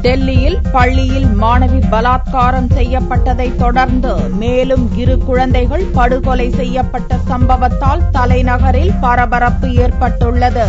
டெல்லியில் பள்ளியில் மாணவி பலாத்காரம் செய்யப்பட்டதை தொடர்ந்து மேலும் 2 குழந்தைகள் படுகொலை செய்யப்பட்ட சம்பவத்தால் தலைநகரில் பரபரப்பு ஏற்பட்டுள்ளது.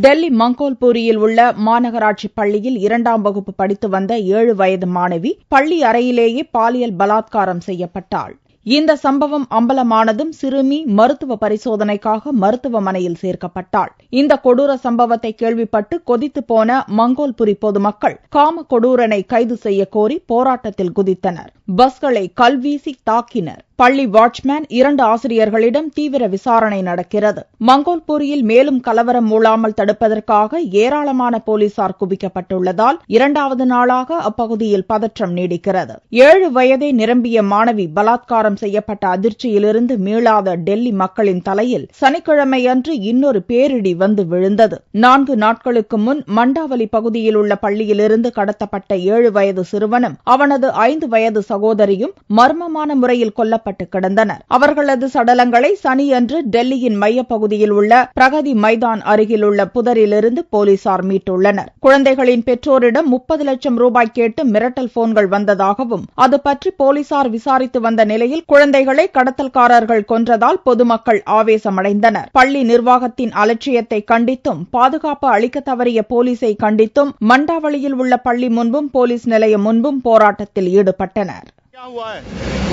டெல்லி மங்கோல்பூரியில் உள்ள மாநகராட்சி பள்ளியில் 2ஆம் வகுப்பு படித்து வந்த 7 வயது மாணவி பள்ளி அறையிலேயே பாலியல் பலாத்காரம் செய்யப்பட்டாள். இந்த சம்பவம் அம்பலமானதும் சிறுமி மருத்துவ பரிசோதனைக்காக மருத்துவமனையில் சேர்க்கப்பட்டாள். இந்த கொடூர சம்பவத்தை கேள்விப்பட்டு கொதித்து போன மங்கோல்புரி பொதுமக்கள் காம கொடூரனை கைது செய்ய கோரி போராட்டத்தில் குதித்தனர். பஸ்களை கல்வீசி தாக்கினர். பள்ளி வாட்ச்மேன் 2 ஆசிரியர்களிடம் தீவிர விசாரணை நடக்கிறது. மங்கோல்பூரியில் மேலும் கலவரம் மூளாமல் தடுப்பதற்காக ஏராளமான போலீசார் குவிக்கப்பட்டுள்ளதால் 2வது நாளாக அப்பகுதியில் பதற்றம் நீடிக்கிறது. 7 வயதே நிரம்பிய மாணவி பலாத்காரம் செய்யப்பட்ட அதிர்ச்சியிலிருந்து மீளாத டெல்லி மக்களின் தலையில் சனிக்கிழமையன்று இன்னொரு பேரிடி வந்து விழுந்தது. 4 நாட்களுக்கு முன் மண்டாவலி பகுதியில் உள்ள பள்ளியிலிருந்து கடத்தப்பட்ட 7 வயது சிறுவனும் அவனது 5 வயது சகோதரியும் மர்மமான முறையில் கொல்லப்பட்டு கிடந்தனர். அவர்களது சடலங்களை சனியன்று டெல்லியின் மையப்பகுதியில் உள்ள பிரகதி மைதான் அருகில் உள்ள புதரிலிருந்து போலீசார் மீட்டுள்ளனர். குழந்தைகளின் பெற்றோரிடம் 30 லட்சம் ரூபாய் கேட்டு மிரட்டல் போன்கள் வந்ததாகவும் அது பற்றி போலீசார் விசாரித்து வந்த நிலையில் குழந்தைகளை கடத்தல்காரர்கள் கொன்றதால் பொதுமக்கள் ஆவேசமடைந்தனர். பள்ளி நிர்வாகத்தின் அலட்சியத்தை கண்டித்தும் பாதுகாப்பு அளிக்க தவறிய போலீசை கண்டித்தும் மண்டாவளியில் உள்ள பள்ளி முன்பும் போலீஸ் நிலையம் முன்பும் போராட்டத்தில் ஈடுபட்டனர்.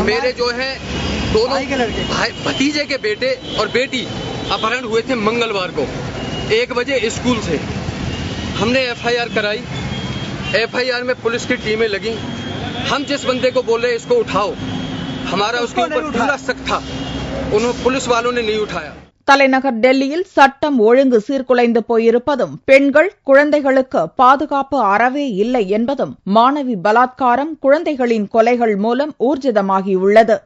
मेरे जो है दोनों भतीजे के बेटे और बेटी अपहरण हुए थे मंगलवार को 1 बजे स्कूल से। हमने FIR कराई। FIR में पुलिस की टीमें लगी। हम जिस बंदे को बोले इसको उठाओ, हमारा उसके ऊपर पूरा शक था, उन्होंने पुलिस वालों ने नहीं उठाया. தலைநகர் டெல்லியில் சட்டம் ஒழுங்கு சீர்குலைந்து போயிருப்பதும் பெண்கள் குழந்தைகளுக்கு பாதுகாப்பு அறவே இல்லை என்பதும் மாணவி பலாத்காரம் குழந்தைகளின் கொலைகள் மூலம் ஊர்ஜிதமாகியுள்ளது.